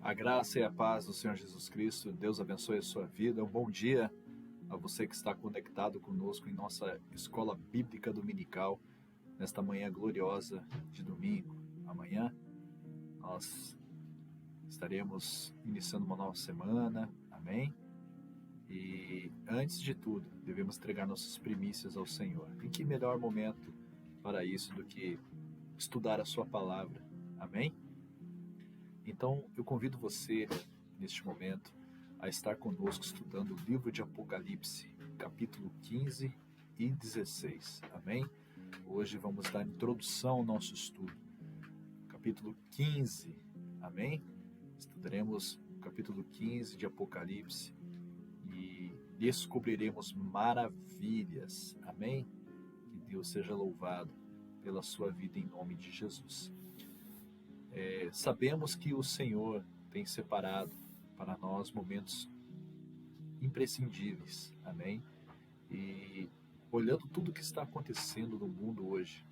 A graça e a paz do Senhor Jesus Cristo, Deus abençoe a sua vida. Um bom dia a você que está conectado conosco em nossa escola bíblica dominical, nesta manhã gloriosa de domingo. Amanhã nós estaremos iniciando uma nova semana, amém? E antes de tudo, devemos entregar nossas primícias ao Senhor. E que melhor momento para isso do que estudar a sua palavra, amém? Então, eu convido você, neste momento, a estar conosco estudando o livro de Apocalipse, capítulo 15 e 16. Amém? Hoje vamos dar introdução ao nosso estudo. Capítulo 15, amém? Estudaremos o capítulo 15 de Apocalipse e descobriremos maravilhas. Amém? Que Deus seja louvado pela sua vida em nome de Jesus. Sabemos que o Senhor tem separado para nós momentos imprescindíveis, amém? E olhando tudo o que está acontecendo no mundo hoje,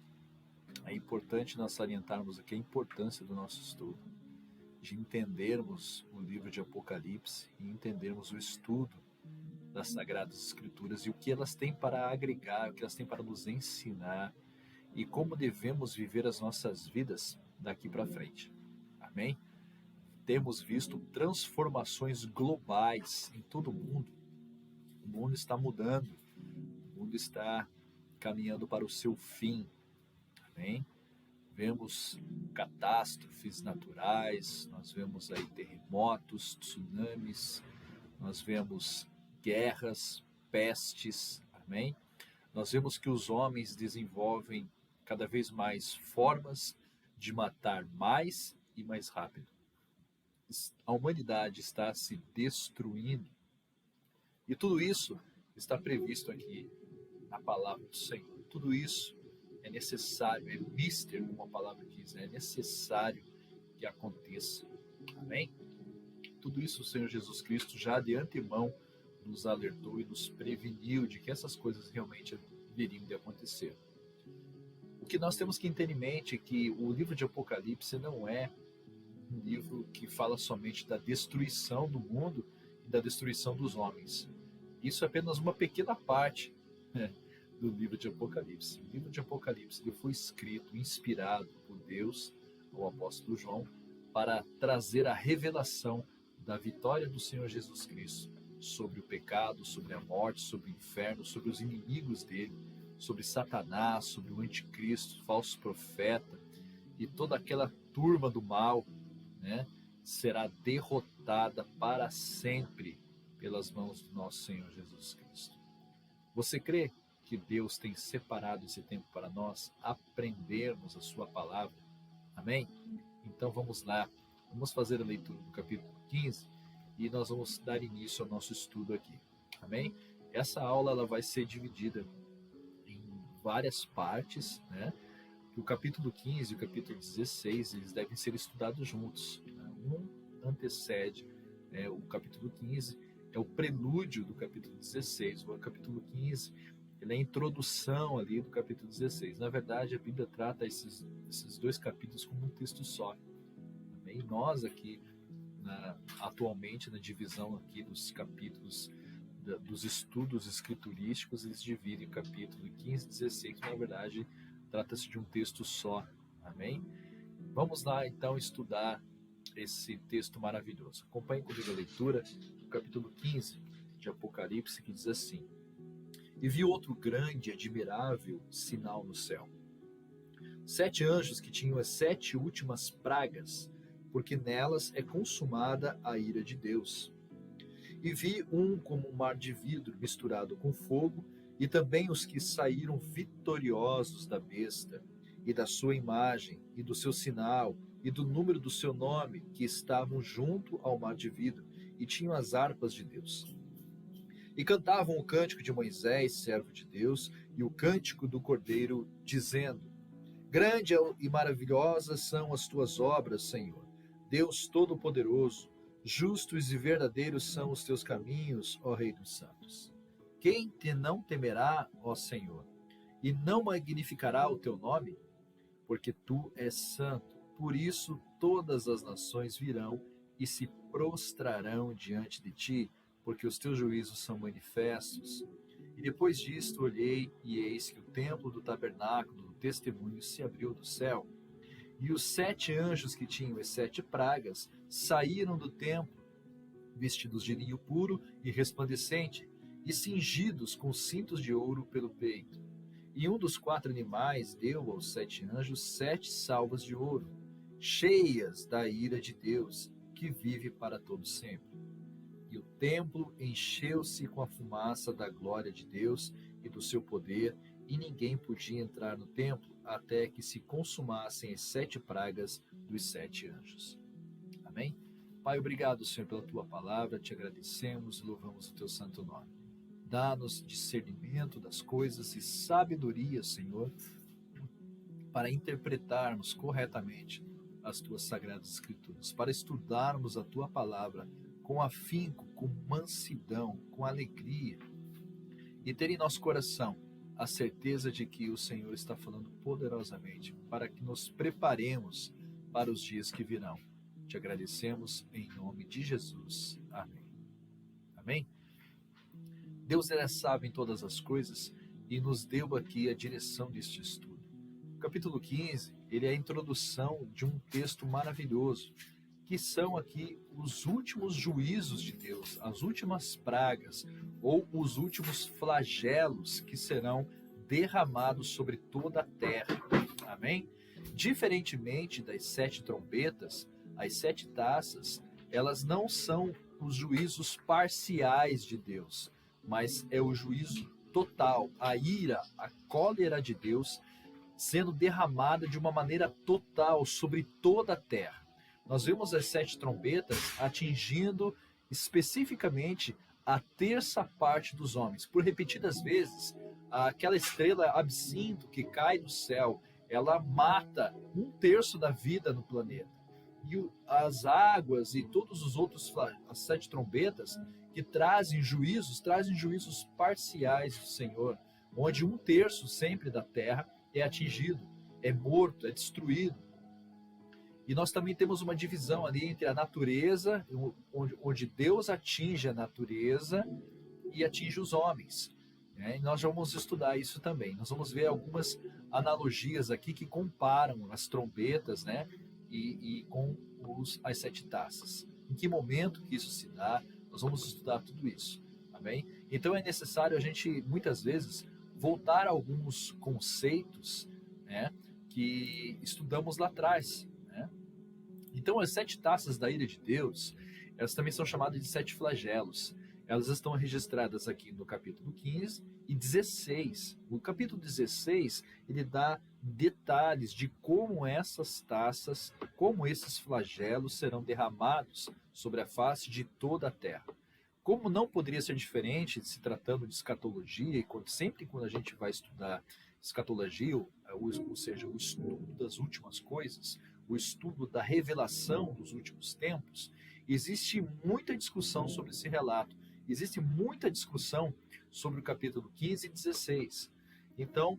é importante nós salientarmos aqui a importância do nosso estudo, de entendermos o livro de Apocalipse e entendermos o estudo das Sagradas Escrituras e o que elas têm para agregar, o que elas têm para nos ensinar e como devemos viver as nossas vidas daqui para frente. Amém? Temos visto transformações globais em todo o mundo. O mundo está mudando. O mundo está caminhando para o seu fim. Amém? Vemos catástrofes naturais, nós vemos aí terremotos, tsunamis, nós vemos guerras, pestes. Amém? Nós vemos que os homens desenvolvem cada vez mais formas de matar mais e mais rápido. A humanidade está se destruindo e tudo isso está previsto aqui na palavra do Senhor. Tudo isso é necessário, é mister, como a palavra diz, é necessário que aconteça. Amém? Tudo isso o Senhor Jesus Cristo já de antemão nos alertou e nos preveniu de que essas coisas realmente deveriam de acontecer. O que nós temos que ter em mente é que o livro de Apocalipse não é um livro que fala somente da destruição do mundo e da destruição dos homens. Isso é apenas uma pequena parte, do livro de Apocalipse. O livro de Apocalipse ele foi escrito, inspirado por Deus, ao apóstolo João, para trazer a revelação da vitória do Senhor Jesus Cristo sobre o pecado, sobre a morte, sobre o inferno, sobre os inimigos dele, sobre Satanás, sobre o anticristo, falso profeta e toda aquela turma do mal, será derrotada para sempre pelas mãos do nosso Senhor Jesus Cristo. Você crê que Deus tem separado esse tempo para nós aprendermos a sua palavra? Amém? Então vamos lá, vamos fazer a leitura do capítulo 15 e nós vamos dar início ao nosso estudo aqui. Amém? Essa aula ela vai ser dividida várias partes, O capítulo 15 e o capítulo 16, eles devem ser estudados juntos. Um antecede o capítulo 15, é o prelúdio do capítulo 16. O capítulo 15 ele é a introdução ali do capítulo 16. Na verdade, a Bíblia trata esses dois capítulos como um texto só. Amém? Nós aqui, atualmente, na divisão aqui dos capítulos dos estudos escriturísticos, eles dividem o capítulo 15 e 16, na verdade, trata-se de um texto só, amém? Vamos lá, então, estudar esse texto maravilhoso. Acompanhe comigo a leitura do capítulo 15 de Apocalipse, que diz assim: E vi outro grande e admirável sinal no céu. 7 anjos que tinham as 7 últimas pragas, porque nelas é consumada a ira de Deus. E vi um como um mar de vidro misturado com fogo, e também os que saíram vitoriosos da besta, e da sua imagem, e do seu sinal, e do número do seu nome, que estavam junto ao mar de vidro, e tinham as harpas de Deus. E cantavam o cântico de Moisés, servo de Deus, e o cântico do Cordeiro, dizendo: Grande e maravilhosas são as tuas obras, Senhor, Deus Todo-Poderoso. Justos e verdadeiros são os teus caminhos, ó Rei dos Santos. Quem te não temerá, ó Senhor, e não magnificará o teu nome? Porque tu és santo. Por isso todas as nações virão e se prostrarão diante de ti, porque os teus juízos são manifestos. E depois disto olhei, e eis que o templo do tabernáculo do testemunho se abriu do céu, e os 7 anjos que tinham as 7 pragas saíram do templo, vestidos de linho puro e resplandecente, e cingidos com cintos de ouro pelo peito. E um dos 4 animais deu aos 7 anjos 7 salvas de ouro, cheias da ira de Deus, que vive para todo sempre. E o templo encheu-se com a fumaça da glória de Deus e do seu poder, e ninguém podia entrar no templo até que se consumassem as 7 pragas dos 7 anjos. Amém? Pai, obrigado, Senhor, pela tua palavra, te agradecemos e louvamos o teu santo nome. Dá-nos discernimento das coisas e sabedoria, Senhor, para interpretarmos corretamente as tuas sagradas escrituras, para estudarmos a tua palavra com afinco, com mansidão, com alegria, e ter em nosso coração a certeza de que o Senhor está falando poderosamente, para que nos preparemos para os dias que virão. Te agradecemos em nome de Jesus. Amém. Amém? Deus é sábio em todas as coisas e nos deu aqui a direção deste estudo. O capítulo 15, ele é a introdução de um texto maravilhoso, que são aqui os últimos juízos de Deus, as últimas pragas, ou os últimos flagelos que serão derramados sobre toda a terra. Amém? Diferentemente das 7 trombetas, as 7 taças, elas não são os juízos parciais de Deus, mas é o juízo total, a ira, a cólera de Deus sendo derramada de uma maneira total sobre toda a terra. Nós vemos as 7 trombetas atingindo especificamente a terça parte dos homens. Por repetidas vezes, aquela estrela absinto que cai do céu, ela mata 1/3 da vida no planeta. E as águas e todos os outros, as 7 trombetas, que trazem juízos parciais do Senhor, onde 1/3 sempre da terra é atingido, é morto, é destruído. E nós também temos uma divisão ali entre a natureza, onde Deus atinge a natureza e atinge os homens. E nós já vamos estudar isso também. Nós vamos ver algumas analogias aqui que comparam as trombetas, e com as 7 taças. Em que momento que isso se dá? Nós vamos estudar tudo isso. Amém? Então é necessário a gente, muitas vezes, voltar a alguns conceitos, que estudamos lá atrás. Então as 7 taças da ira de Deus, elas também são chamadas de 7 flagelos. Elas estão registradas aqui no capítulo 15 e 16. O capítulo 16, ele dá detalhes de como essas taças, como esses flagelos serão derramados sobre a face de toda a terra. Como não poderia ser diferente se tratando de escatologia, e sempre quando a gente vai estudar escatologia, ou seja, o estudo das últimas coisas, o estudo da revelação dos últimos tempos, existe muita discussão sobre esse relato. Existe muita discussão sobre o capítulo 15 e 16. Então,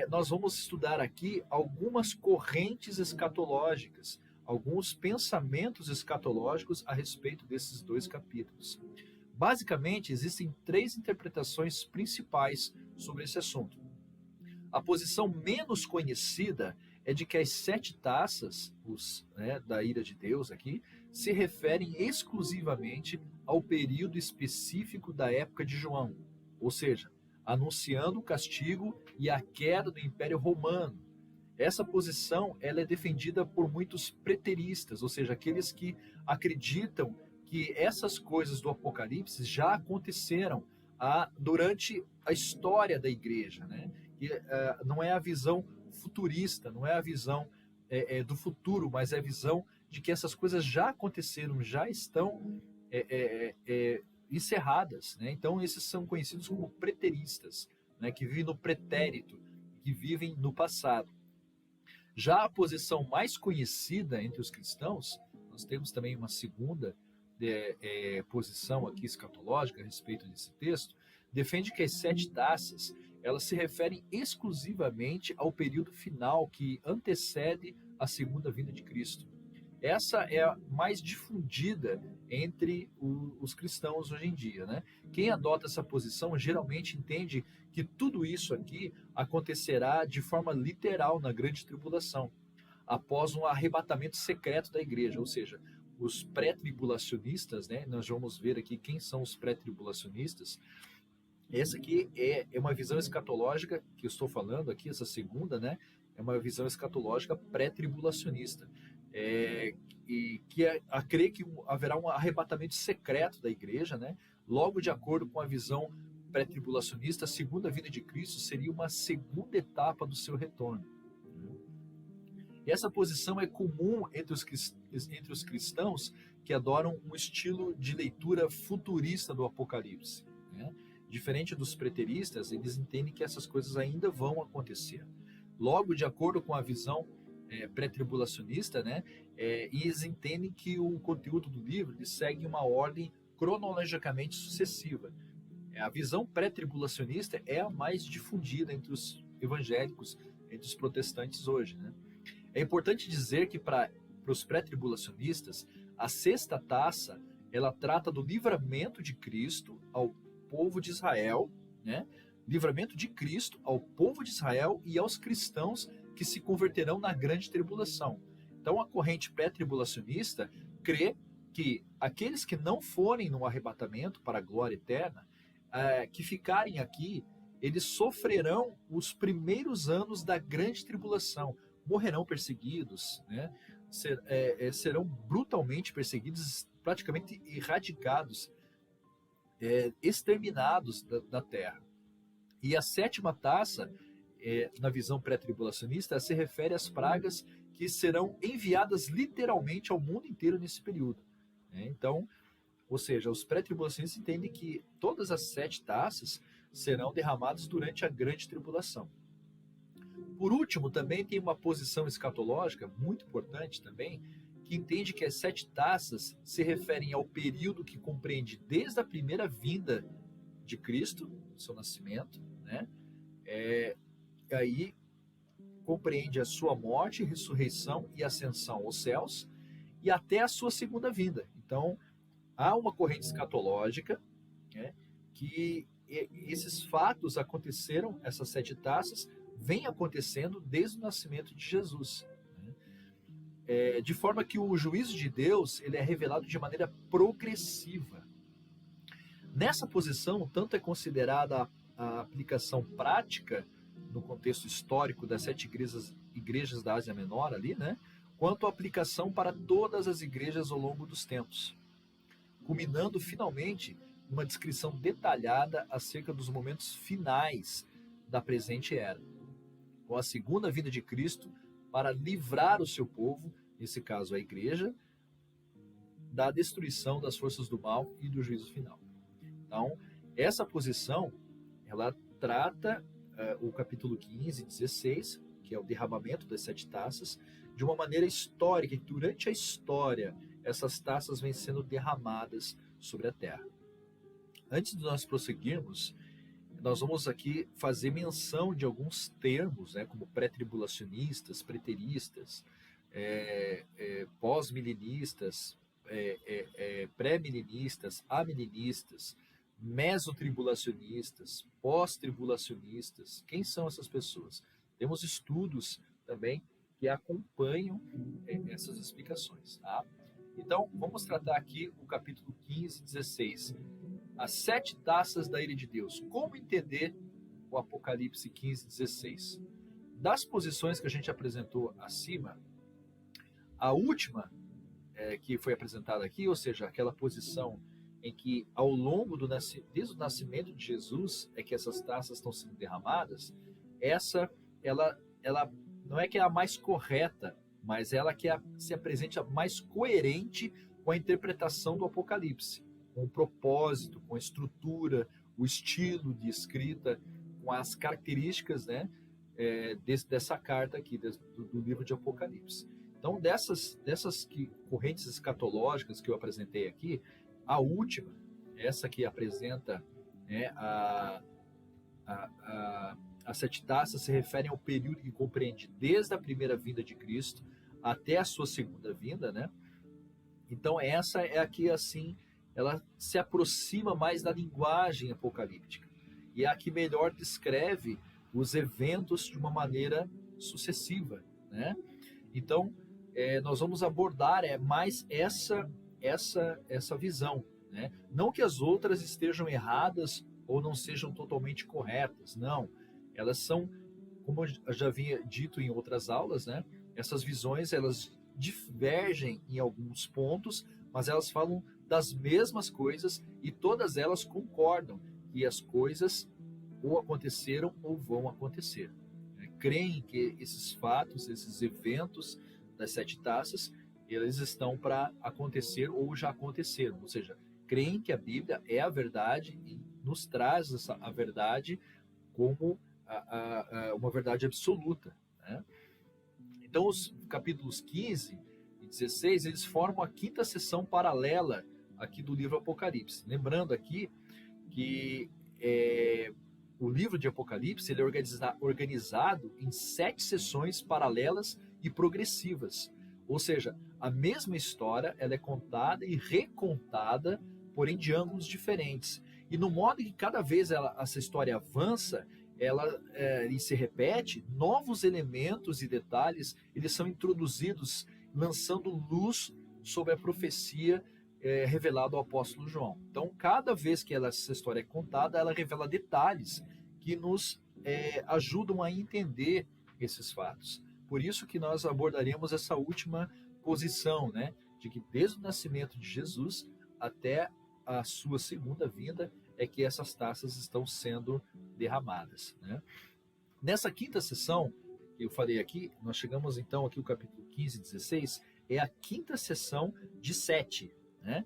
nós vamos estudar aqui algumas correntes escatológicas, alguns pensamentos escatológicos a respeito desses 2 capítulos. Basicamente, existem 3 interpretações principais sobre esse assunto. A posição menos conhecida é de que as 7 taças da ira de Deus aqui se referem exclusivamente ao período específico da época de João, ou seja, anunciando o castigo e a queda do Império Romano. Essa posição ela é defendida por muitos preteristas, ou seja, aqueles que acreditam que essas coisas do Apocalipse já aconteceram durante a história da igreja, que não é a visão futurista, não é a visão do futuro, mas é a visão de que essas coisas já aconteceram, já estão encerradas. Então, esses são conhecidos como preteristas, que vivem no pretérito, que vivem no passado. Já a posição mais conhecida entre os cristãos, nós temos também uma segunda posição aqui escatológica a respeito desse texto, defende que as 7 taças elas se referem exclusivamente ao período final que antecede a segunda vinda de Cristo. essa é a mais difundida entre os cristãos hoje em dia, né? Quem adota essa posição geralmente entende que tudo isso aqui acontecerá de forma literal na grande tribulação, após um arrebatamento secreto da igreja, ou seja, os pré-tribulacionistas, né? Nós vamos ver aqui quem são os pré-tribulacionistas. Essa aqui é uma visão escatológica que eu estou falando aqui, essa segunda, né? É uma visão escatológica pré-tribulacionista. E que a crer que haverá um arrebatamento secreto da igreja, né? Logo de acordo com a visão pré-tribulacionista, a segunda vinda de Cristo seria uma segunda etapa do seu retorno. E essa posição é comum entre os cristãos que adoram um estilo de leitura futurista do Apocalipse, né? Diferente dos preteristas, eles entendem que essas coisas ainda vão acontecer. Logo, de acordo com a visão pré-tribulacionista, né, eles entendem que o conteúdo do livro ele segue uma ordem cronologicamente sucessiva. A visão pré-tribulacionista é a mais difundida entre os evangélicos, entre os protestantes hoje, né? É importante dizer que para os pré-tribulacionistas, a sexta taça ela trata do livramento de Cristo ao povo de Israel, né? Livramento de Cristo ao povo de Israel e aos cristãos que se converterão na grande tribulação. Então, a corrente pré-tribulacionista crê que aqueles que não forem no arrebatamento para a glória eterna, que ficarem aqui, eles sofrerão os primeiros anos da grande tribulação, morrerão perseguidos, né? Serão brutalmente perseguidos, praticamente erradicados, exterminados da terra. E a sétima taça, na visão pré-tribulacionista, se refere às pragas que serão enviadas literalmente ao mundo inteiro nesse período, né? Então, ou seja, os pré-tribulacionistas entendem que todas as 7 taças serão derramadas durante a grande tribulação. Por último, também tem uma posição escatológica muito importante também, que entende que as 7 taças se referem ao período que compreende desde a primeira vinda de Cristo, seu nascimento, né? Aí compreende a sua morte, ressurreição e ascensão aos céus e até a sua segunda vinda. Então, há uma corrente escatológica, né, que esses fatos aconteceram, essas 7 taças, vêm acontecendo desde o nascimento de Jesus, né? De forma que o juízo de Deus ele é revelado de maneira progressiva. Nessa posição, tanto é considerada a aplicação prática no contexto histórico das 7 igrejas da Ásia Menor ali, né, quanto a aplicação para todas as igrejas ao longo dos tempos, culminando finalmente numa descrição detalhada acerca dos momentos finais da presente era, com a segunda vinda de Cristo para livrar o seu povo, nesse caso a igreja, da destruição das forças do mal e do juízo final. Então, essa posição, ela trata o capítulo 15 e 16, que é o derramamento das 7 taças, de uma maneira histórica, que durante a história essas taças vêm sendo derramadas sobre a terra. Antes de nós prosseguirmos, nós vamos aqui fazer menção de alguns termos, né, como pré-tribulacionistas, preteristas, pós-milenistas, pré-milenistas, amilenistas, mesotribulacionistas, pós-tribulacionistas. Quem são essas pessoas? Temos estudos também que acompanham essas explicações, tá? Então, vamos tratar aqui o capítulo 15 e 16. As 7 taças da ira de Deus. Como entender o Apocalipse 15 e 16? Das posições que a gente apresentou acima, a última que foi apresentada aqui, ou seja, aquela posição em que ao longo desde o nascimento de Jesus é que essas taças estão sendo derramadas, ela não é que é a mais correta, mas ela que se apresenta mais coerente com a interpretação do Apocalipse, com o propósito, com a estrutura, o estilo de escrita, com as características, né, dessa carta aqui, do livro de Apocalipse. Então, dessas correntes escatológicas que eu apresentei aqui, a última, essa que apresenta, né, as 7 taças, se referem ao período que compreende desde a primeira vinda de Cristo até a sua segunda vinda, né? Então essa é a que, assim, ela se aproxima mais da linguagem apocalíptica. E é a que melhor descreve os eventos de uma maneira sucessiva, né? Então, nós vamos abordar mais essa visão, né? Não que as outras estejam erradas ou não sejam totalmente corretas, não. Elas são, como eu já havia dito em outras aulas, né? Essas visões, elas divergem em alguns pontos, mas elas falam das mesmas coisas e todas elas concordam que as coisas ou aconteceram ou vão acontecer. Creem que esses fatos, esses eventos das 7 taças, eles estão para acontecer ou já aconteceram. Ou seja, creem que a Bíblia é a verdade e nos traz a verdade como uma verdade absoluta, né? Então, os capítulos 15 e 16, eles formam a quinta sessão paralela aqui do livro Apocalipse. Lembrando aqui que o livro de Apocalipse ele é organizado em 7 sessões paralelas e progressivas. Ou seja, a mesma história ela é contada e recontada, porém de ângulos diferentes. E no modo que cada vez essa história avança, e se repete, novos elementos e detalhes eles são introduzidos, lançando luz sobre a profecia revelada ao apóstolo João. Então, cada vez que essa história é contada, ela revela detalhes que nos ajudam a entender esses fatos. Por isso que nós abordaremos essa última posição, né, de que desde o nascimento de Jesus até a sua segunda vinda é que essas taças estão sendo derramadas, né? Nessa quinta sessão, que eu falei aqui, nós chegamos então aqui o capítulo 15 e 16, é a quinta sessão de 7, né?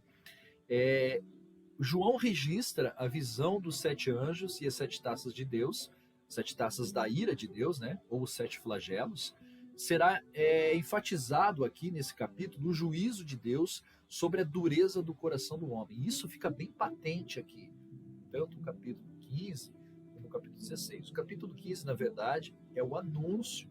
João registra a visão dos 7 anjos e as 7 taças de Deus, 7 taças da ira de Deus, né? Ou os 7 flagelos. Será enfatizado aqui nesse capítulo o juízo de Deus sobre a dureza do coração do homem. Isso fica bem patente aqui, tanto no capítulo 15 como no capítulo 16. O capítulo 15, na verdade, é o anúncio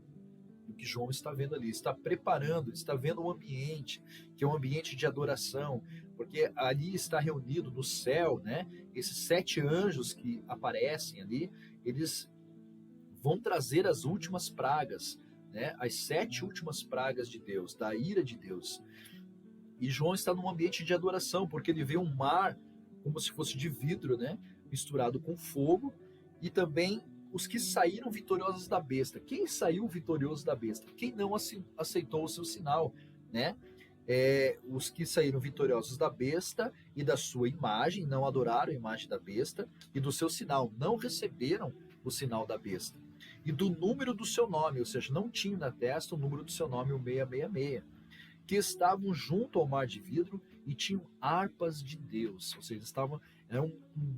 do que João está vendo ali, está preparando, está vendo o ambiente, que é um ambiente de adoração, porque ali está reunido no céu, né? Esses 7 anjos que aparecem ali, eles vão trazer as últimas pragas, né? As 7 últimas pragas de Deus, da ira de Deus. E João está num ambiente de adoração, porque ele vê um mar como se fosse de vidro, né? Misturado com fogo, e também os que saíram vitoriosos da besta. Quem saiu vitorioso da besta? Quem não aceitou o seu sinal, né? Os que saíram vitoriosos da besta e da sua imagem, não adoraram a imagem da besta, e do seu sinal, não receberam o sinal da besta. E do número do seu nome, ou seja, não tinham na testa o número do seu nome, o 666, que estavam junto ao mar de vidro e tinham harpas de Deus, ou seja, era um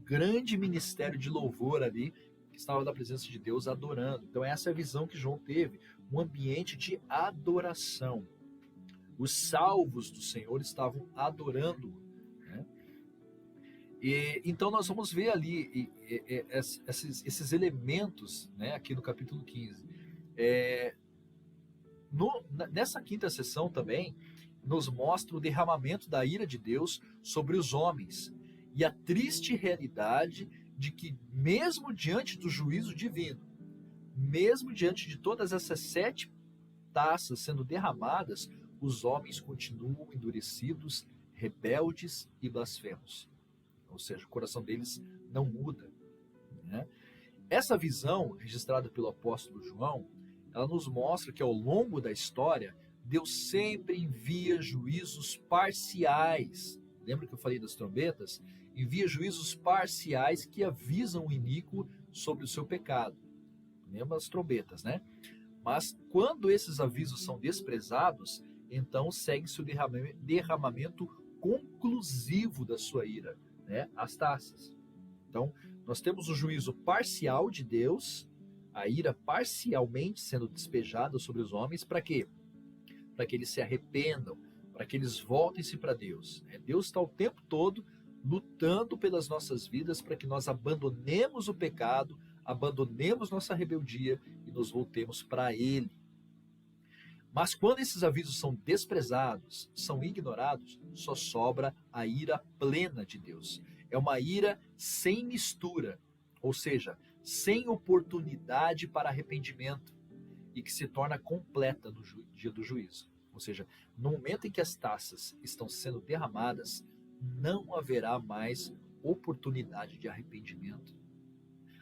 grande ministério de louvor ali, que estava na presença de Deus adorando. Então essa é a visão que João teve, um ambiente de adoração. Os salvos do Senhor estavam adorando, né? Então nós vamos ver ali esses elementos, né, aqui no capítulo 15. Nessa quinta sessão também nos mostra o derramamento da ira de Deus sobre os homens e a triste realidade de que, mesmo diante do juízo divino, mesmo diante de todas essas 7 taças sendo derramadas, os homens continuam endurecidos, rebeldes e blasfemos. Ou seja, o coração deles não muda, né? Essa visão, registrada pelo apóstolo João, ela nos mostra que ao longo da história, Deus sempre envia juízos parciais. Lembra que eu falei das trombetas? Envia juízos parciais que avisam o iníquo sobre o seu pecado. Lembra as trombetas, né? Mas quando esses avisos são desprezados, então segue-se o derramamento conclusivo da sua ira, né? As taças. Então, nós temos o juízo parcial de Deus, a ira parcialmente sendo despejada sobre os homens, para quê? Para que eles se arrependam, para que eles voltem-se para Deus. Deus está o tempo todo lutando pelas nossas vidas para que nós abandonemos o pecado, abandonemos nossa rebeldia e nos voltemos para Ele. Mas quando esses avisos são desprezados, são ignorados, só sobra a ira plena de Deus. É uma ira sem mistura, ou seja, sem oportunidade para arrependimento e que se torna completa no dia do juízo. Ou seja, no momento em que as taças estão sendo derramadas, não haverá mais oportunidade de arrependimento.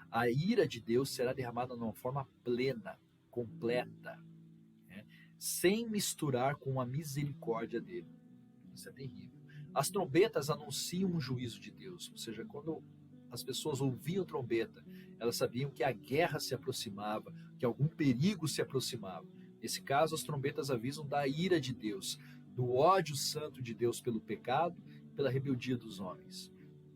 A ira de Deus será derramada de uma forma plena, completa, né? Sem misturar com a misericórdia dele. Isso é terrível. As trombetas anunciam um juízo de Deus, ou seja, quando as pessoas ouviam trombeta, elas sabiam que a guerra se aproximava, que algum perigo se aproximava. Nesse caso, as trombetas avisam da ira de Deus, do ódio santo de Deus pelo pecado, pela rebeldia dos homens.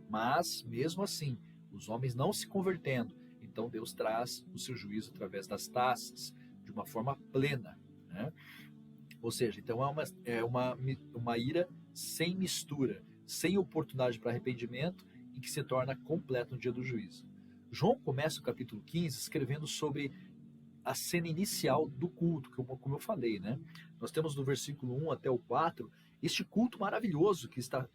Mas, mesmo assim, os homens não se convertendo, então Deus traz o seu juízo através das taças, de uma forma plena, né? Ou seja, então é uma ira sem mistura, sem oportunidade para arrependimento e que se torna completa no dia do juízo. João começa o capítulo 15 escrevendo sobre a cena inicial do culto, como eu falei, né? Nós temos do versículo 1 até o 4 este culto maravilhoso que está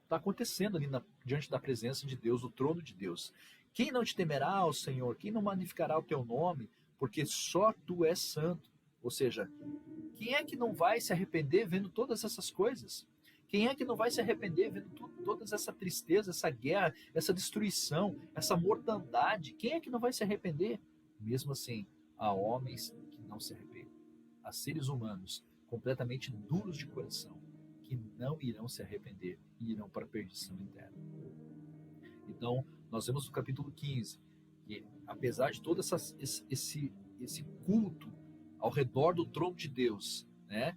acontecendo ali diante da presença de Deus, do trono de Deus. Quem não te temerá, ó Senhor? Quem não magnificará o teu nome? Porque só tu és santo. Ou seja, quem é que não vai se arrepender vendo todas essas coisas? Quem é que não vai se arrepender vendo toda essa tristeza, essa guerra, essa destruição, essa mortandade? Quem é que não vai se arrepender? Mesmo assim, há homens que não se arrependem. Há seres humanos completamente duros de coração que não irão se arrepender e irão para a perdição eterna. Então, nós vemos no capítulo 15 que, apesar de todo esse culto ao redor do trono de Deus, né,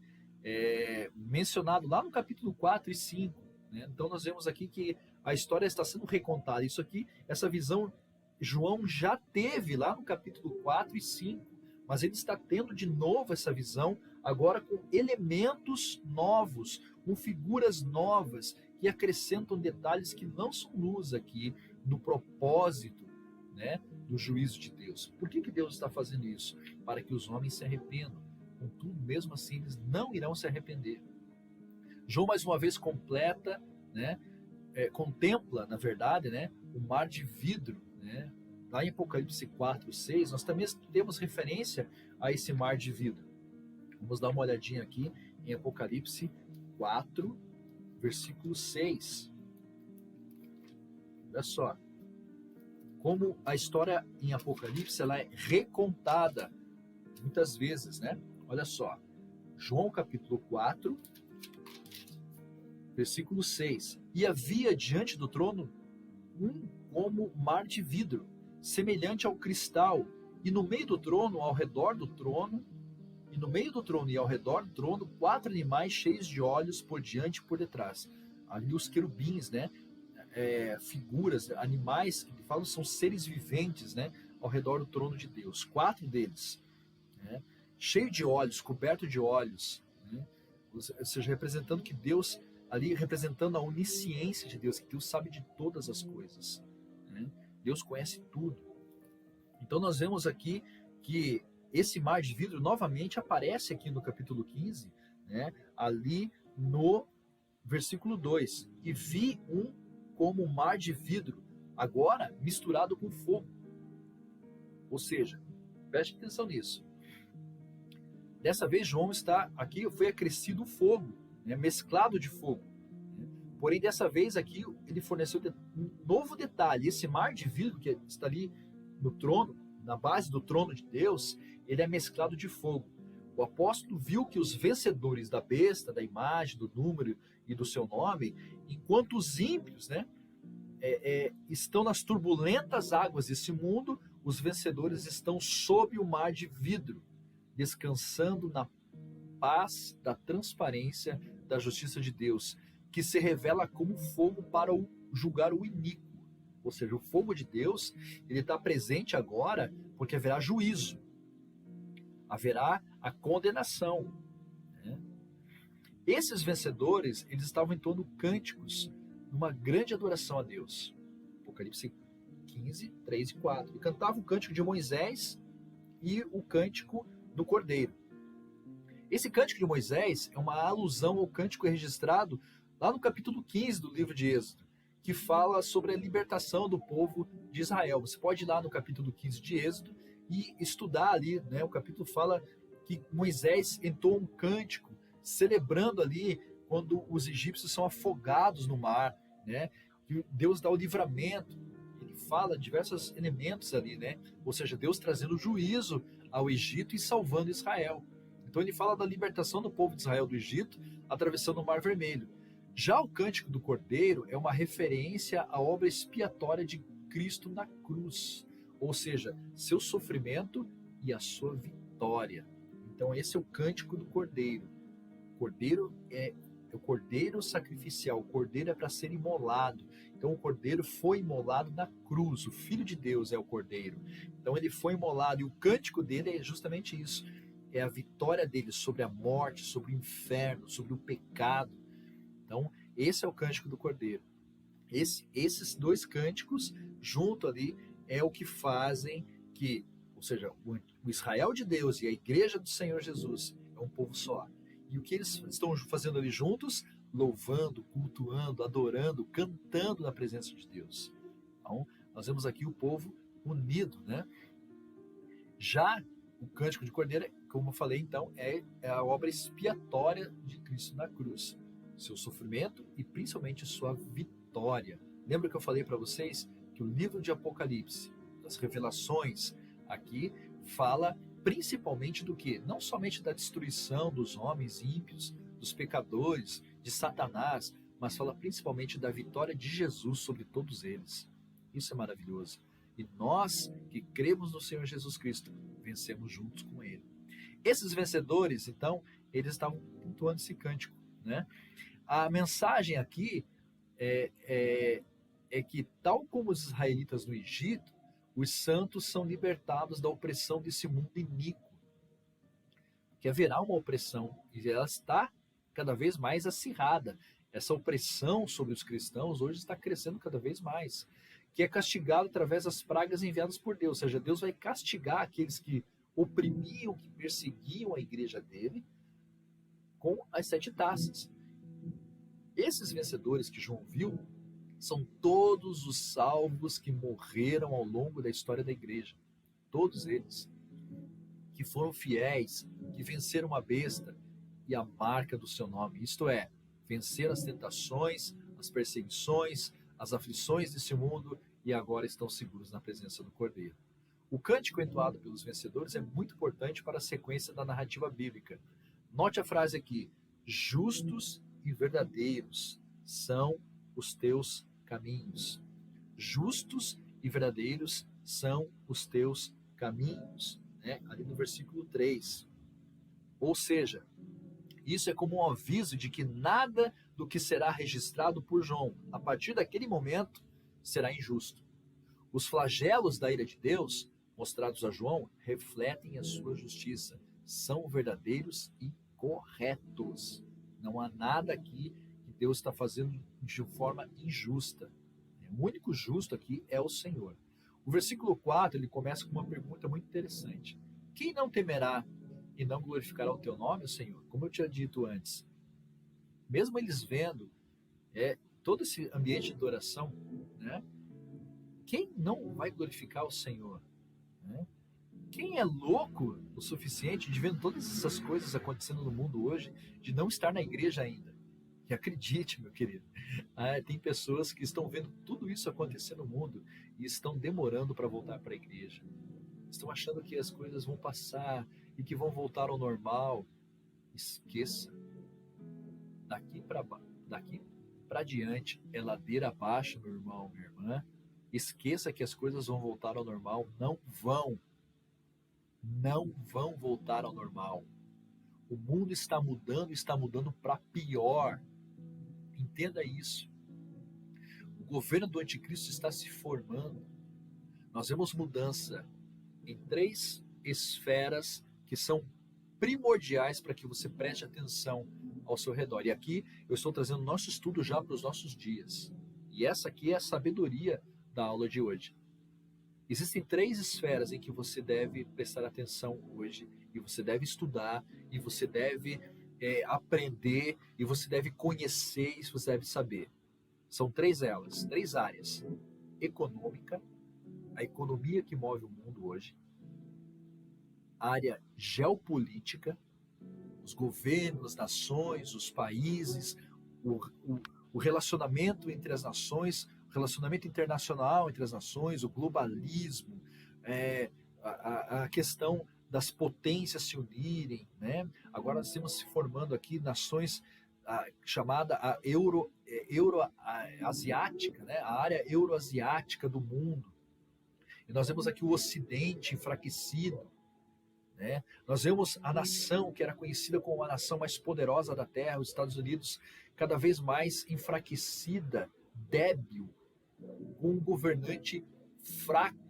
mencionado lá no capítulo 4 e 5, né, então nós vemos aqui que a história está sendo recontada. Isso aqui, essa visão, João já teve lá no capítulo 4 e 5, mas ele está tendo de novo essa visão, agora com elementos novos, com figuras novas, que acrescentam detalhes que não são luz aqui no propósito, né, do juízo de Deus. Por que Deus está fazendo isso? Para que os homens se arrependam. Contudo, mesmo assim, eles não irão se arrepender. João, mais uma vez, completa, né, contempla, na verdade, né, o mar de vidro, né? Lá em Apocalipse 4, 6, nós também temos referência a esse mar de vidro. Vamos dar uma olhadinha aqui em Apocalipse 4, versículo 6. Olha só. Como a história em Apocalipse ela é recontada muitas vezes, né? Olha só. João capítulo 4, versículo 6. E havia diante do trono como mar de vidro, semelhante ao cristal, e no meio do trono, ao redor do trono, e no meio do trono e ao redor do trono, 4 animais cheios de olhos por diante e por detrás. Ali os querubins, né? Figuras, animais que falam são seres viventes, né? Ao redor do trono de Deus. 4 deles, né? Cheio de olhos, coberto de olhos, né? Ou seja, representando que Deus, ali representando a onisciência de Deus, que Deus sabe de todas as coisas, né? Deus conhece tudo. Então nós vemos aqui que esse mar de vidro novamente aparece aqui no capítulo 15, né? Ali no versículo 2. E vi como um mar de vidro, agora misturado com fogo. Ou seja, preste atenção nisso. Dessa vez João está aqui, foi acrescido fogo, né? Mesclado de fogo. Porém, dessa vez aqui, ele forneceu um novo detalhe. Esse mar de vidro que está ali no trono, na base do trono de Deus, ele é mesclado de fogo. O apóstolo viu que os vencedores da besta, da imagem, do número e do seu nome, enquanto os ímpios, né, estão nas turbulentas águas desse mundo, os vencedores estão sob o mar de vidro, descansando na paz da transparência da justiça de Deus, que se revela como fogo para julgar o iníquo. Ou seja, o fogo de Deus, ele está presente agora porque haverá juízo, haverá a condenação, né? Esses vencedores, eles estavam entoando cânticos numa grande adoração a Deus. Apocalipse 15, 3 e 4. E cantavam o cântico de Moisés e o cântico do Cordeiro. Esse cântico de Moisés é uma alusão ao cântico registrado lá no capítulo 15 do livro de Êxodo, que fala sobre a libertação do povo de Israel. Você pode ir lá no capítulo 15 de Êxodo e estudar ali, né? O capítulo fala que Moisés entoa um cântico celebrando ali quando os egípcios são afogados no mar, né? Que Deus dá o livramento. Ele fala diversos elementos ali, né? Ou seja, Deus trazendo juízo ao Egito e salvando Israel. Então ele fala da libertação do povo de Israel do Egito, atravessando o Mar Vermelho. Já o Cântico do Cordeiro é uma referência à obra expiatória de Cristo na cruz, ou seja, seu sofrimento e a sua vitória. Então esse é o Cântico do Cordeiro. O Cordeiro é o Cordeiro sacrificial, o Cordeiro é para ser imolado. Então o Cordeiro foi imolado na cruz, o Filho de Deus é o Cordeiro. Então ele foi imolado e o cântico dele é justamente isso. É a vitória dele sobre a morte, sobre o inferno, sobre o pecado. Então, esse é o cântico do Cordeiro. Esses dois cânticos, junto ali, é o que fazem que, ou seja, o Israel de Deus e a igreja do Senhor Jesus é um povo só. E o que eles estão fazendo ali juntos? Louvando, cultuando, adorando, cantando na presença de Deus. Então, nós vemos aqui o povo unido, né? Já o cântico de Cordeiro, como eu falei, então, é a obra expiatória de Cristo na cruz. Seu sofrimento e principalmente sua vitória. Lembra que eu falei para vocês que o livro de Apocalipse, das revelações, aqui fala principalmente do que? Não somente da destruição dos homens ímpios, dos pecadores, de Satanás, mas fala principalmente da vitória de Jesus sobre todos eles. Isso é maravilhoso. E nós que cremos no Senhor Jesus Cristo, vencemos juntos com Ele. Esses vencedores, então, eles estavam pontuando esse cântico, né? A mensagem aqui é que, tal como os israelitas no Egito, os santos são libertados da opressão desse mundo iníquo. Que haverá uma opressão, e ela está cada vez mais acirrada. Essa opressão sobre os cristãos hoje está crescendo cada vez mais. Que é castigado através das pragas enviadas por Deus. Ou seja, Deus vai castigar aqueles que oprimiam, que perseguiam a igreja dele, com as 7 taças. Esses vencedores que João viu são todos os salvos que morreram ao longo da história da igreja. Todos eles. Que foram fiéis, que venceram a besta e a marca do seu nome. Isto é, venceram as tentações, as perseguições, as aflições desse mundo e agora estão seguros na presença do Cordeiro. O cântico entoado pelos vencedores é muito importante para a sequência da narrativa bíblica. Note a frase aqui: justos e verdadeiros são os teus caminhos. Justos e verdadeiros são os teus caminhos, né? Ali no versículo 3. Ou seja, isso é como um aviso de que nada do que será registrado por João, a partir daquele momento, será injusto. Os flagelos da ira de Deus, mostrados a João, refletem a sua justiça. São verdadeiros e corretos. Não há nada aqui que Deus está fazendo de forma injusta. O único justo aqui é o Senhor. O versículo 4, ele começa com uma pergunta muito interessante. Quem não temerá e não glorificará o teu nome, Senhor? Como eu tinha dito antes, mesmo eles vendo todo esse ambiente de adoração, né? Quem não vai glorificar o Senhor? Né? Quem é louco o suficiente de ver todas essas coisas acontecendo no mundo hoje, de não estar na igreja ainda? E acredite, meu querido, tem pessoas que estão vendo tudo isso acontecer no mundo e estão demorando para voltar para a igreja. Estão achando que as coisas vão passar e que vão voltar ao normal. Esqueça. Daqui para diante é ladeira abaixo, meu irmão, minha irmã. Esqueça que as coisas vão voltar ao normal. Não vão. Não vão voltar ao normal. O mundo está mudando para pior. Entenda isso. O governo do anticristo está se formando. Nós vemos mudança em 3 esferas que são primordiais para que você preste atenção ao seu redor. E aqui eu estou trazendo nosso estudo já para os nossos dias. E essa aqui é a sabedoria da aula de hoje. Existem 3 esferas em que você deve prestar atenção hoje, e você deve estudar, e você deve aprender, e você deve conhecer, e você deve saber. São 3 elas, 3 áreas. Econômica, a economia que move o mundo hoje. A área geopolítica, os governos, as nações, os países, o relacionamento entre as nações, o relacionamento internacional entre as nações, o globalismo, a questão das potências se unirem, né? Agora nós estamos se formando aqui nações chamada a euroasiática, né? A área euroasiática do mundo. E nós vemos aqui o Ocidente enfraquecido, né? Nós vemos a nação que era conhecida como a nação mais poderosa da Terra, os Estados Unidos, cada vez mais enfraquecida, débil, com um governante fraco,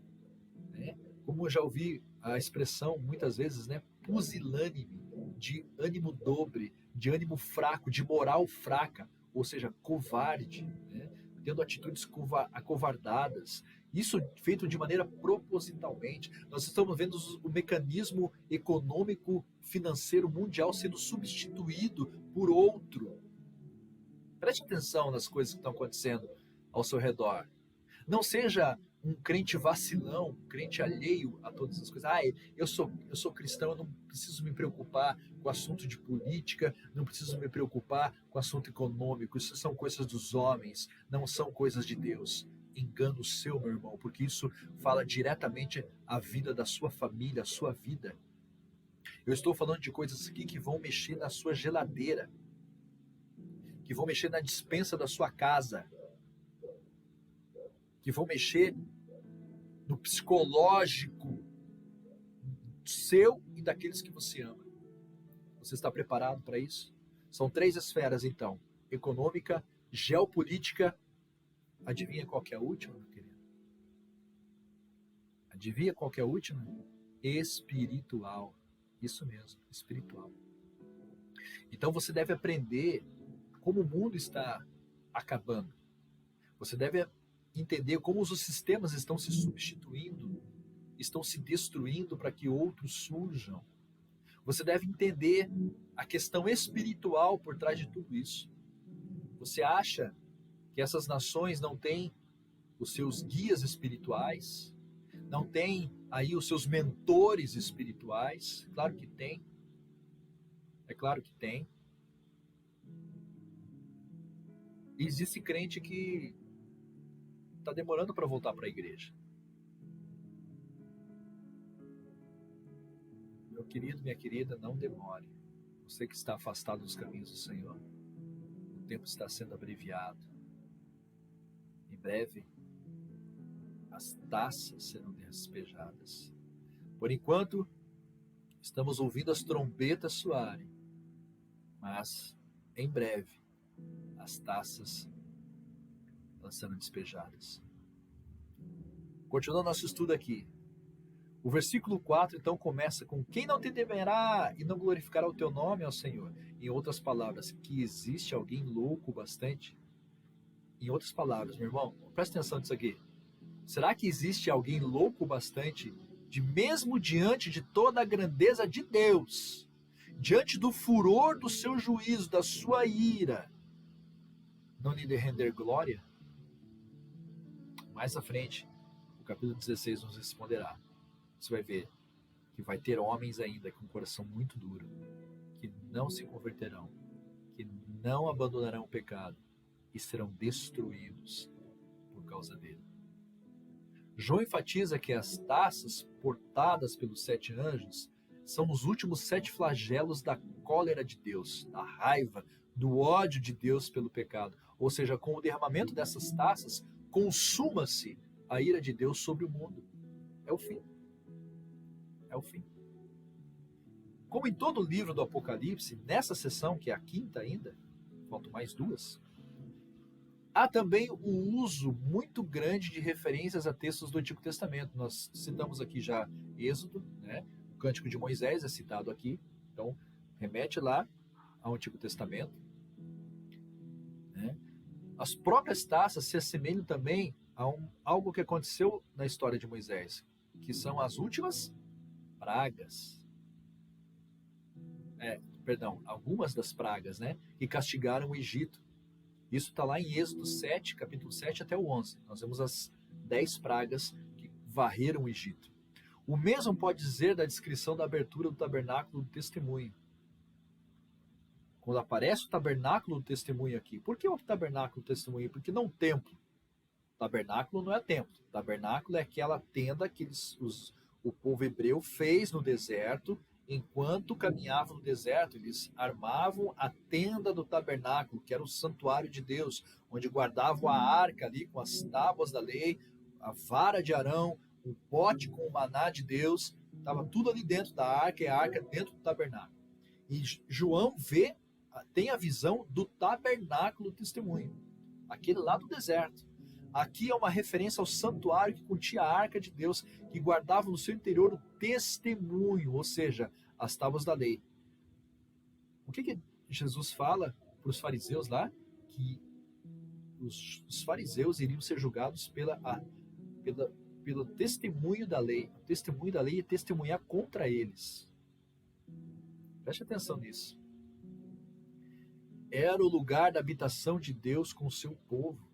né? Como eu já ouvi a expressão muitas vezes, né? Pusilânime, de ânimo dobre, de ânimo fraco, de moral fraca, ou seja, covarde, né? Tendo atitudes acovardadas. Isso feito de maneira propositalmente. Nós estamos vendo o mecanismo econômico financeiro mundial sendo substituído por outro. Preste atenção nas coisas que estão acontecendo ao seu redor. Não seja um crente vacilão, um crente alheio a todas as coisas. Eu sou cristão, eu não preciso me preocupar com o assunto de política, não preciso me preocupar com o assunto econômico. Isso são coisas dos homens, não são coisas de Deus. Engano seu, meu irmão, porque isso fala diretamente a vida da sua família, a sua vida. Eu estou falando de coisas aqui que vão mexer na sua geladeira, que vão mexer na despensa da sua casa, que vão mexer no psicológico seu e daqueles que você ama. Você está preparado para isso? São 3 esferas, então: econômica, geopolítica. Adivinha qual que é a última, meu querido? Adivinha qual que é a última? Espiritual. Isso mesmo, espiritual. Então você deve aprender como o mundo está acabando. Você deve entender como os sistemas estão se substituindo, estão se destruindo para que outros surjam. Você deve entender a questão espiritual por trás de tudo isso. Você acha que essas nações não têm os seus guias espirituais? Não têm aí os seus mentores espirituais? Claro que tem. É claro que tem. E existe crente que está demorando para voltar para a igreja. Meu querido, minha querida, não demore. Você que está afastado dos caminhos do Senhor, o tempo está sendo abreviado. Em breve, as taças serão despejadas. Por enquanto, estamos ouvindo as trombetas soarem, mas em breve as taças serão despejadas. Continuando nosso estudo aqui. O versículo 4 então começa com: quem não te temerá e não glorificará o teu nome, ó Senhor? Em outras palavras, que existe alguém louco bastante? Em outras palavras, meu irmão, presta atenção nisso aqui. Será que existe alguém louco bastante de, mesmo diante de toda a grandeza de Deus, diante do furor do seu juízo, da sua ira, não lhe render glória? Mais à frente, o capítulo 16 nos responderá. Você vai ver que vai ter homens ainda com um coração muito duro, que não se converterão, que não abandonarão o pecado e serão destruídos por causa dele. João enfatiza que as taças portadas pelos 7 anjos são os últimos 7 flagelos da cólera de Deus, da raiva, do ódio de Deus pelo pecado. Ou seja, com o derramamento dessas taças, consuma-se a ira de Deus sobre o mundo. É o fim. É o fim. Como em todo o livro do Apocalipse, nessa sessão, que é a 5ª ainda, faltam mais 2, há também o uso muito grande de referências a textos do Antigo Testamento. Nós citamos aqui já Êxodo, né? O Cântico de Moisés é citado aqui, então remete lá ao Antigo Testamento, né? As próprias taças se assemelham também algo que aconteceu na história de Moisés, que são as últimas pragas. Algumas das pragas, né, que castigaram o Egito. Isso está lá em Êxodo 7, capítulo 7 até o 11. Nós vemos as 10 pragas que varreram o Egito. O mesmo pode dizer da descrição da abertura do tabernáculo do testemunho. Quando aparece o tabernáculo do testemunho aqui. Por que o tabernáculo do testemunho? Porque não templo. Tabernáculo não é templo. Tabernáculo é aquela tenda que o povo hebreu fez no deserto. Enquanto caminhavam no deserto, eles armavam a tenda do tabernáculo, que era o santuário de Deus, onde guardavam a arca ali com as tábuas da lei, a vara de Arão, o pote com o maná de Deus, estava tudo ali dentro da arca e a arca dentro do tabernáculo. E João tem a visão do tabernáculo do testemunho, aquele lá do deserto. Aqui é uma referência ao santuário que continha a arca de Deus, que guardava no seu interior o testemunho, ou seja, as tábuas da lei. O que Jesus fala para os fariseus lá? Que os fariseus iriam ser julgados pelo testemunho da lei. O testemunho da lei é testemunhar contra eles. Preste atenção nisso. Era o lugar da habitação de Deus com o seu povo.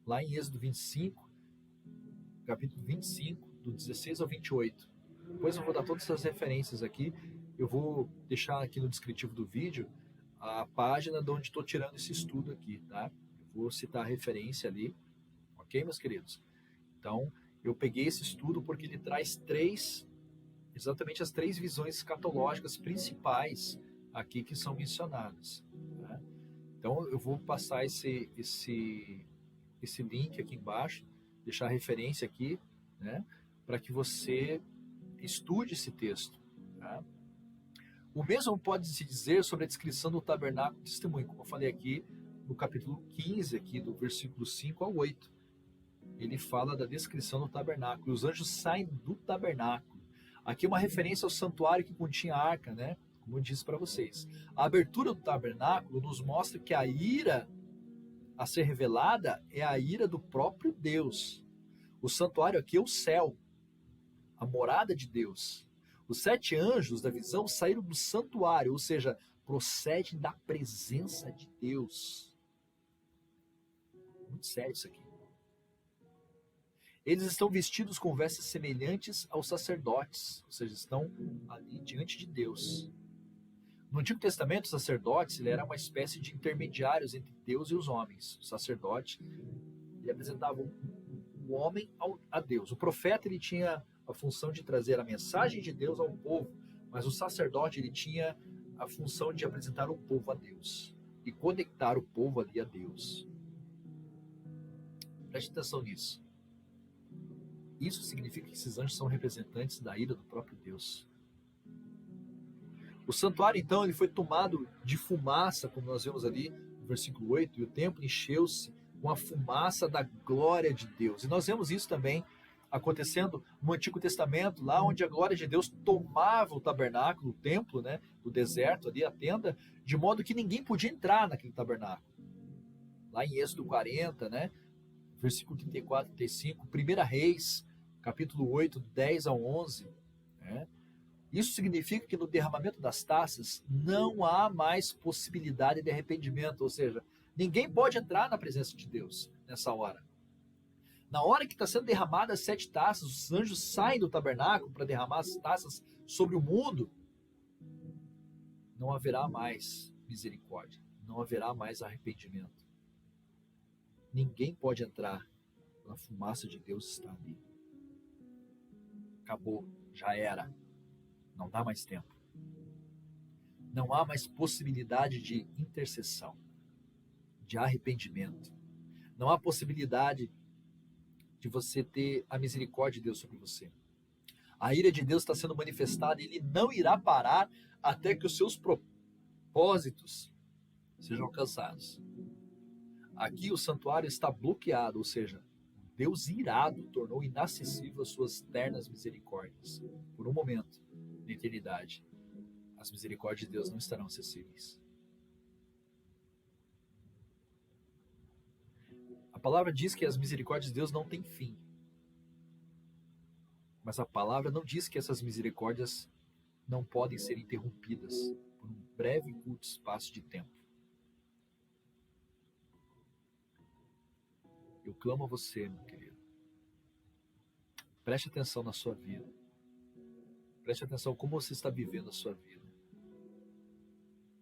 Lá em Êxodo 25, capítulo 25, do 16 ao 28. Depois eu vou dar todas essas referências aqui. Eu vou deixar aqui no descritivo do vídeo a página de onde estou tirando esse estudo aqui, tá? Eu vou citar a referência ali, ok, meus queridos? Então, eu peguei esse estudo porque ele traz exatamente as 3 visões escatológicas principais aqui que são mencionadas. Tá? Então, eu vou passar esse link aqui embaixo, deixar a referência aqui, né, para que você estude esse texto. Tá? O mesmo pode se dizer sobre a descrição do tabernáculo do testemunho, como eu falei aqui no capítulo 15, aqui do versículo 5 ao 8. Ele fala da descrição do tabernáculo. Os anjos saem do tabernáculo. Aqui é uma referência ao santuário que continha a arca, né? Como eu disse para vocês. A abertura do tabernáculo nos mostra que a ira a ser revelada é a ira do próprio Deus. O santuário aqui é o céu, a morada de Deus. Os 7 anjos da visão saíram do santuário, ou seja, procedem da presença de Deus. Muito sério isso aqui. Eles estão vestidos com vestes semelhantes aos sacerdotes, ou seja, estão ali diante de Deus. No Antigo Testamento, os sacerdotes ele era uma espécie de intermediários entre Deus e os homens. O sacerdote ele apresentava o homem a Deus. O profeta ele tinha a função de trazer a mensagem de Deus ao povo, mas o sacerdote ele tinha a função de apresentar o povo a Deus e conectar o povo ali a Deus. Preste atenção nisso. Isso significa que esses anjos são representantes da ira do próprio Deus. O santuário, então, ele foi tomado de fumaça, como nós vemos ali no versículo 8, e o templo encheu-se com a fumaça da glória de Deus. E nós vemos isso também acontecendo no Antigo Testamento, lá onde a glória de Deus tomava o tabernáculo, o templo, né, o deserto ali, a tenda, de modo que ninguém podia entrar naquele tabernáculo. Lá em Êxodo 40, né, versículo 34, 35, 1 Reis, capítulo 8, 10 ao 11, né, isso significa que no derramamento das taças não há mais possibilidade de arrependimento, ou seja, ninguém pode entrar na presença de Deus nessa hora. Na hora que está sendo derramadas as 7 taças, os anjos saem do tabernáculo para derramar as taças sobre o mundo, não haverá mais misericórdia, não haverá mais arrependimento. Ninguém pode entrar, a fumaça de Deus está ali. Acabou, já era. Não dá mais tempo. Não há mais possibilidade de intercessão, de arrependimento. Não há possibilidade de você ter a misericórdia de Deus sobre você. A ira de Deus está sendo manifestada e Ele não irá parar até que os seus propósitos sejam alcançados. Aqui o santuário está bloqueado, ou seja, Deus irado tornou inacessível as suas ternas misericórdias. Por um momento, na eternidade, as misericórdias de Deus não estarão acessíveis. A palavra diz que as misericórdias de Deus não têm fim. Mas a palavra não diz que essas misericórdias não podem ser interrompidas por um breve e curto espaço de tempo. Eu clamo a você, meu querido. Preste atenção na sua vida. Preste atenção como você está vivendo a sua vida.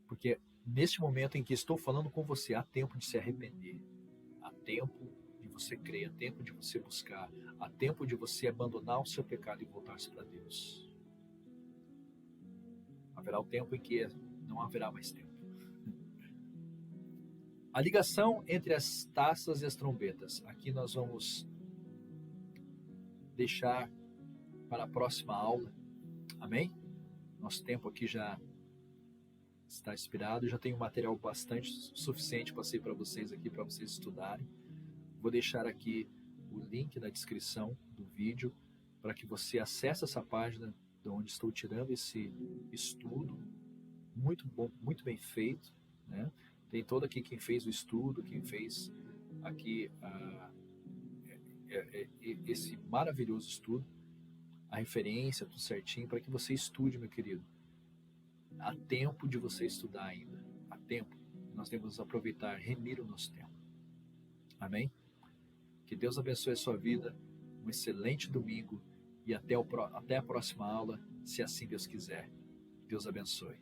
Porque neste momento em que estou falando com você, há tempo de se arrepender. Há tempo de você crer, há tempo de você buscar, há tempo de você abandonar o seu pecado e voltar-se para Deus. Haverá o tempo em que não haverá mais tempo. A ligação entre as taças e as trombetas. Aqui nós vamos deixar para a próxima aula. Amém? Nosso tempo aqui já está expirado. Já tenho material bastante suficiente passei para vocês aqui, para vocês estudarem. Vou deixar aqui o link na descrição do vídeo para que você acesse essa página de onde estou tirando esse estudo. Muito bom, muito bem feito, né? Tem todo aqui quem fez o estudo, quem fez aqui esse maravilhoso estudo, a referência, tudo certinho, para que você estude, meu querido. Há tempo de você estudar ainda. Há tempo. Nós devemos aproveitar, remir o nosso tempo. Amém? Que Deus abençoe a sua vida. Um excelente domingo e até a próxima aula, se assim Deus quiser. Deus abençoe.